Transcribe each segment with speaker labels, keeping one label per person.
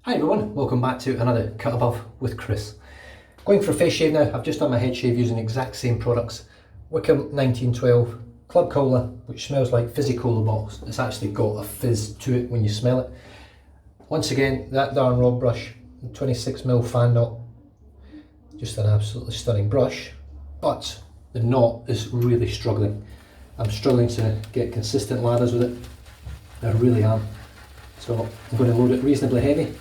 Speaker 1: Hi everyone, welcome back to another Cut Above with Chris. Going for a face shave now. I've just done my head shave using the exact same products. Wickham 1912 Club Cola, which smells like fizzy cola bottles. It's actually got a fizz to it when you smell it. Once again, that darn rod brush, 26mm fan knot. Just an absolutely stunning brush, but the knot is really struggling. I'm struggling to get consistent ladders with it. I really am. So I'm going to load it reasonably heavy.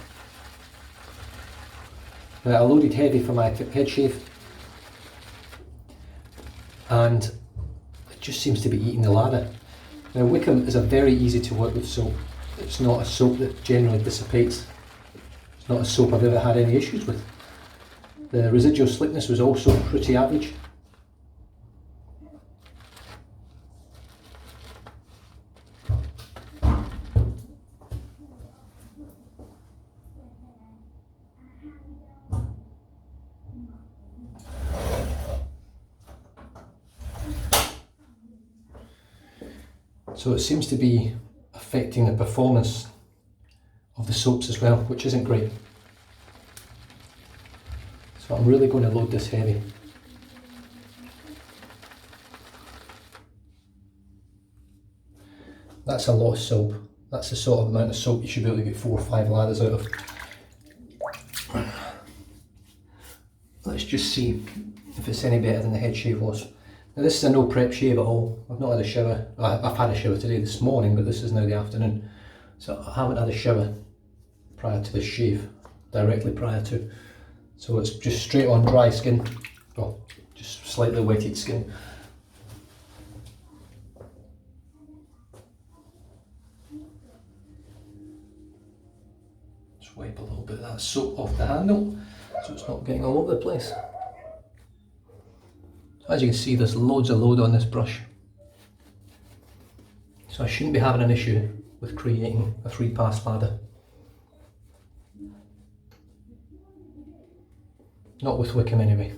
Speaker 1: Now, I loaded heavy for my head shave and it just seems to be eating the ladder. Now, Wickham is a very easy to work with soap. It's not a soap that generally dissipates. It's not a soap I've ever had any issues with. The residual slickness was also pretty average. So it seems to be affecting the performance of the soaps as well, which isn't great. So I'm really going to load this heavy. That's a lot of soap. That's the sort of amount of soap you should be able to get 4 or 5 ladders out of. Let's just see if it's any better than the head shave was. Now, this is a no prep shave at all. I've not had a shower. I've had a shower today this morning, but this is now the afternoon. So I haven't had a shower prior to this shave, directly prior to. So it's just straight on dry skin, well, just slightly wetted skin. Just wipe a little bit of that soap off the handle so it's not getting all over the place. As you can see, there's loads of load on this brush. So I shouldn't be having an issue with creating a 3-pass ladder. Not with Wickham anyway.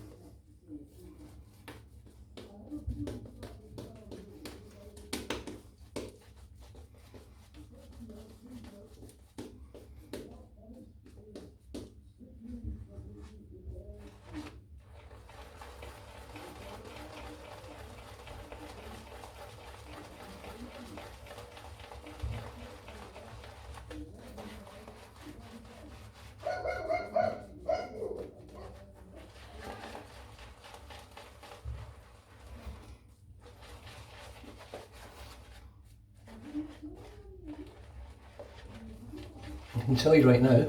Speaker 1: I can tell you right now,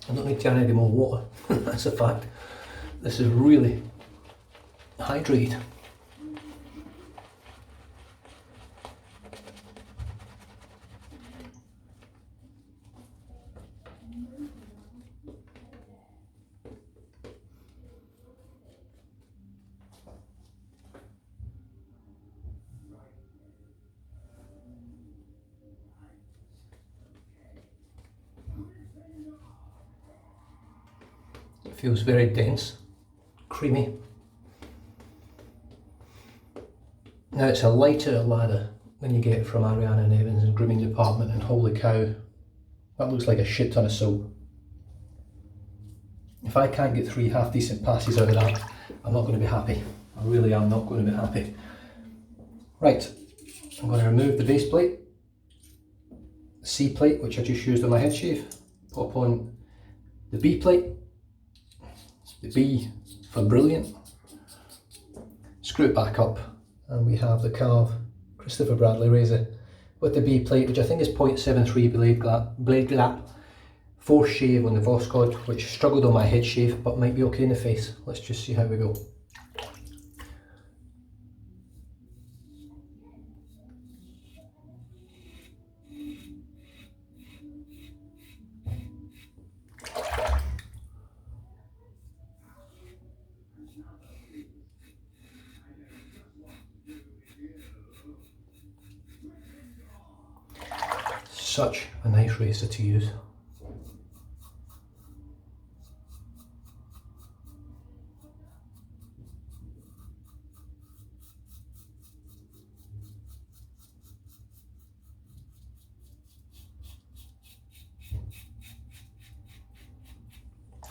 Speaker 1: I don't need to add any more water. That's a fact. This is really hydrated. It feels very dense, creamy. Now, it's a lighter ladder than you get from Ariana and Evans and Grooming Department, and holy cow, that looks like a shit ton of soap. If I can't get 3 half decent passes out of that, I'm not going to be happy. I really am not going to be happy. Right, I'm going to remove the base plate, the C plate, which I just used on my head shave, pop on the B plate, the B for brilliant, screw it back up, and we have the Karve Christopher Bradley razor with the B plate, which I think is 0.73 blade gap, force shave on the Voscod, which struggled on my head shave but might be okay in the face. Let's just see how we go. Such a nice razor to use.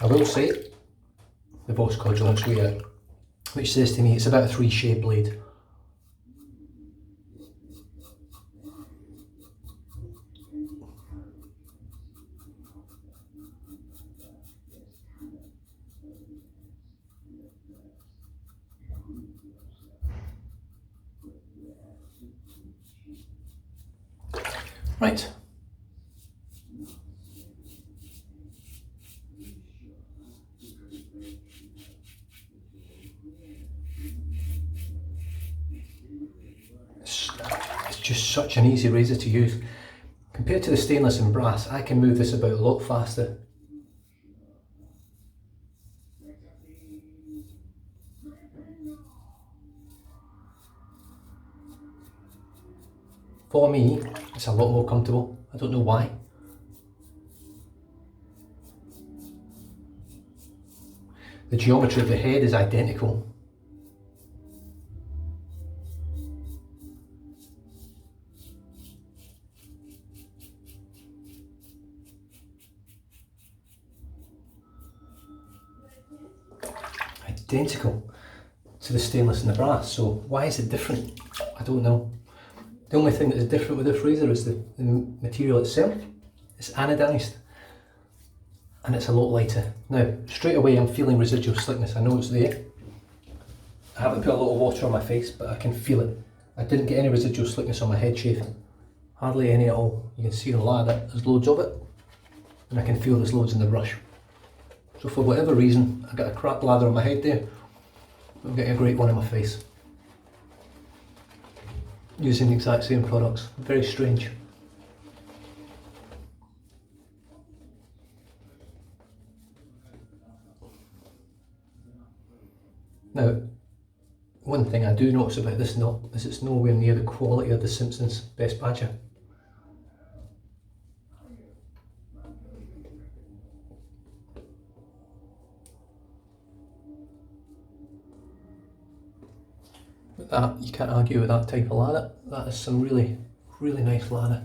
Speaker 1: I will say, the Voss Codulance readout, which says to me it's about a 3 shade blade. Right. It's just such an easy razor to use. Compared to the stainless and brass, I can move this about a lot faster. For me, it's a lot more comfortable. I don't know why. The geometry of the head is identical. Identical to the stainless and the brass, so why is it different? I don't know. The only thing that is different with this razor is the material itself. It's anodized and it's a lot lighter. Now, straight away I'm feeling residual slickness. I know it's there. I haven't put a lot of water on my face, but I can feel it. I didn't get any residual slickness on my head shave. Hardly any at all. You can see the lather, there's loads of it. And I can feel there's loads in the brush. So for whatever reason, I got a crap lather on my head there. I'm getting a great one on my face. Using the exact same products. Very strange. Now, one thing I do notice about this knot is it's nowhere near the quality of the Simpsons Best Badger. But that, you can't argue with that type of lather. That is some really, really nice lather.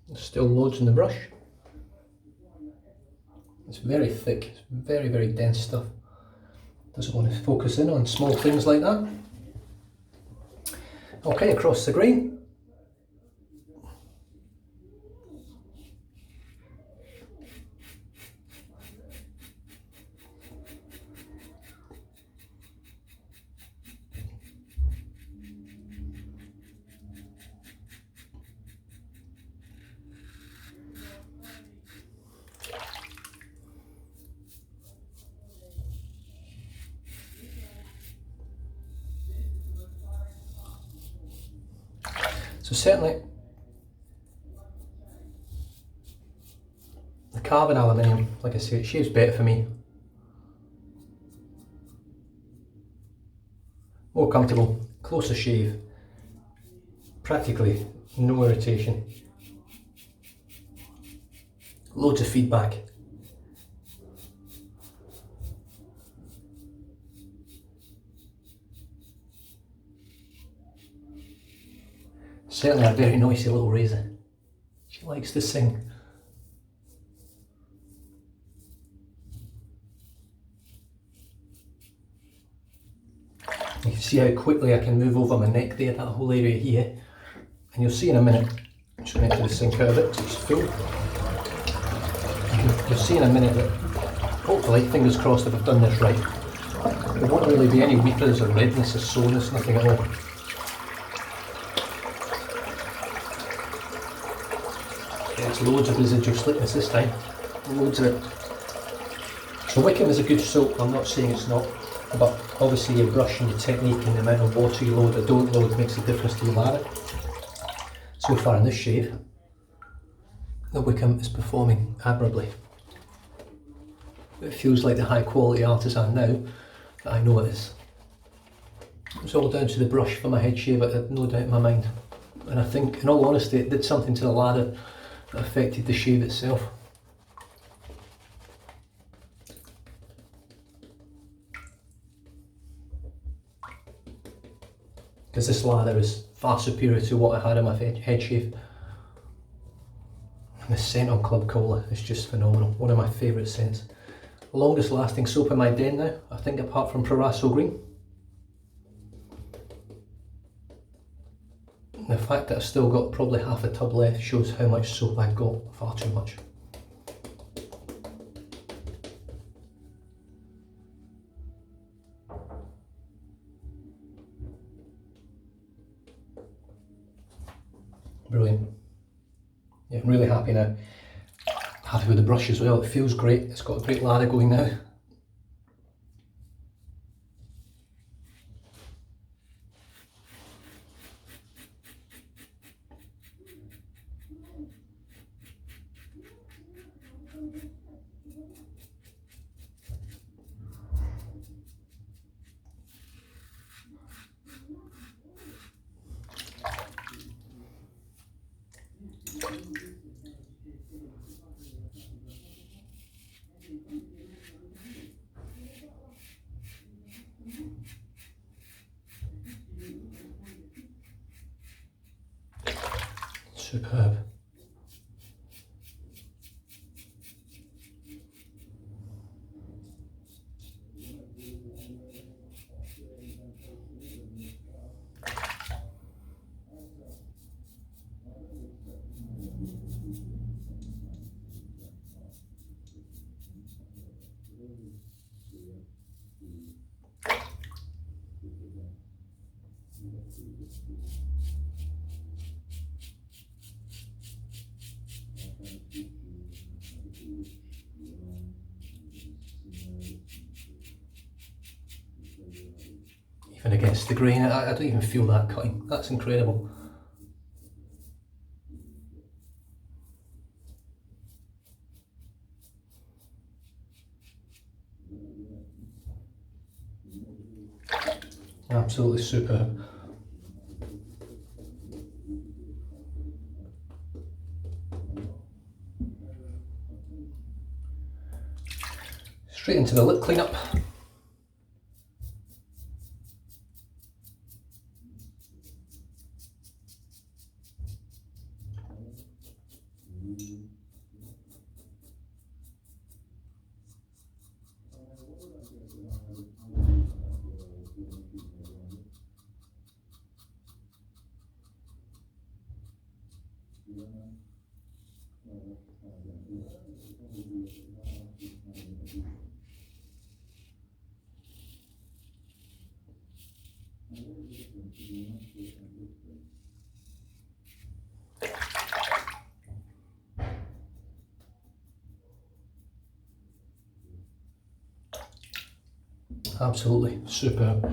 Speaker 1: There's still loads in the brush. It's very thick, it's very, very dense stuff. Doesn't want to focus in on small things like that. Okay, across the grain. So certainly the Karve aluminium, like I say, it shaves better for me. More comfortable, closer shave, practically no irritation. Loads of feedback. Certainly a very noisy little razor. She likes to sing. You can see how quickly I can move over my neck there, that whole area here. And you'll see in a minute, I'm just going to empty the sink out of it because it's full. You'll see in a minute that, hopefully, fingers crossed, if I've done this right, there won't really be any weepers or redness or soreness, nothing at all. It's loads of residual slickness this time, loads of it. So Wickham is a good soap, I'm not saying it's not, but obviously your brush and your technique and the amount of water you load or don't load makes a difference to your lather. So far in this shave, the Wickham is performing admirably. It feels like the high quality artisan now that I know it is. It's all down to the brush for my head shave, I have no doubt in my mind. And I think, in all honesty, it did something to the lather that affected the shave itself. because this lather is far superior to what I had in my head shave. And the scent on Club Cola is just phenomenal, one of my favourite scents. Longest lasting soap in my den now, I think, apart from Proraso Green. The fact that I've still got probably half a tub left shows how much soap I've got, far too much. Brilliant. Yeah, I'm really happy now. Happy with the brush as well, it feels great, it's got a great lather going now. Superb. Even against the grain, I don't even feel that cutting. That's incredible. Absolutely superb. Straight into the lip cleanup. Absolutely superb.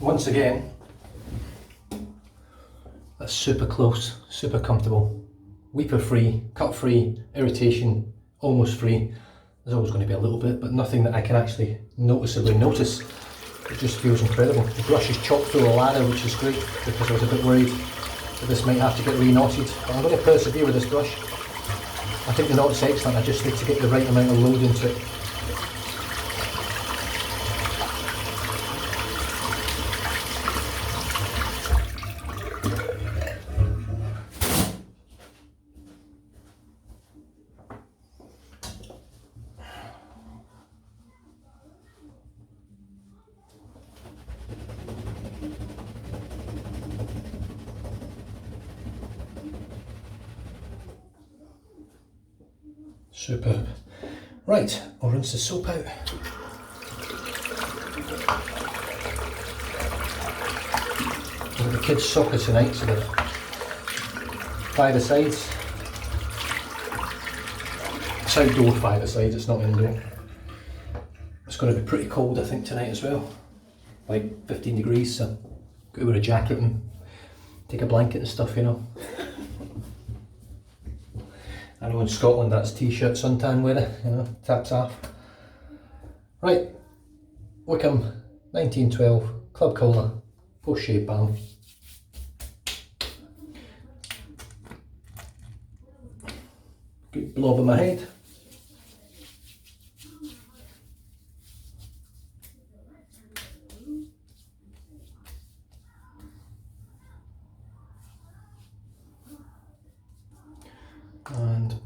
Speaker 1: Once again, that's super close, super comfortable, weeper free, cut free, irritation almost free. There's always going to be a little bit, but nothing that I can actually noticeably notice. It just feels incredible. The brush is chock full of lather, which is great, because I was a bit worried that this might have to get re-knotted, but I'm going to persevere with this brush. I think the knot's excellent, I just need to get the right amount of load into it. Superb. Right, I'll rinse the soap out. We've got the kids' soccer tonight, so they're five-a-sides. It's outdoor five-a-sides, it's not indoor. It's going to be pretty cold, I think, tonight as well. like 15 degrees, so got to wear a jacket and take a blanket and stuff, you know. I know in Scotland that's t-shirt suntan weather, you know, taps off. Right, Wickham 1912 Club Cola, post shave balm. Good blob on my head. And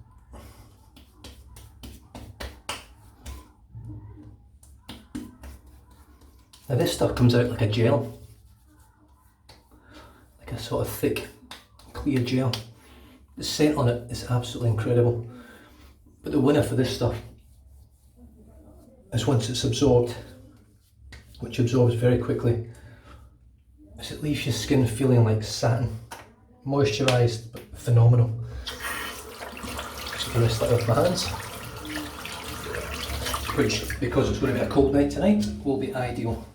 Speaker 1: now this stuff comes out like a gel, like a sort of thick, clear gel. The scent on it is absolutely incredible. But the winner for this stuff is once it's absorbed, which absorbs very quickly, is it leaves your skin feeling like satin, moisturised but phenomenal. So the rest of that off my hands, which, because it's going to be a cold night tonight, will be ideal.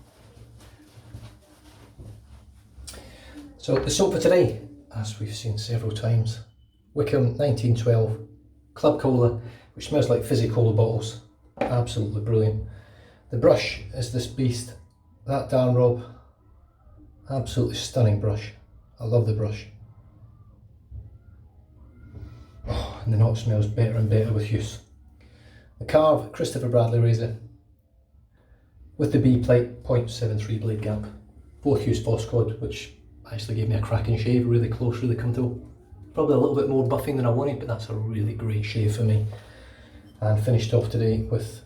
Speaker 1: So the soap for today, as we've seen several times, Wickham 1912 Club Cola, which smells like fizzy cola bottles. Absolutely brilliant. The brush is this beast, that darn Rob. Absolutely stunning brush. I love the brush. Oh, and the knot smells better and better with use. The Karve Christopher Bradley razor with the B plate 0.73 blade gap. Both use Phoscod, which actually gave me a cracking shave, really close, really comfortable. Probably a little bit more buffing than I wanted, but that's a really great shave for me. And finished off today with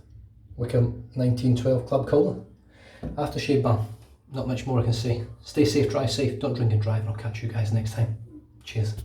Speaker 1: Wickham 1912 Club Cola. Aftershave balm. Not much more I can say. Stay safe, drive safe, don't drink and drive, and I'll catch you guys next time. Cheers.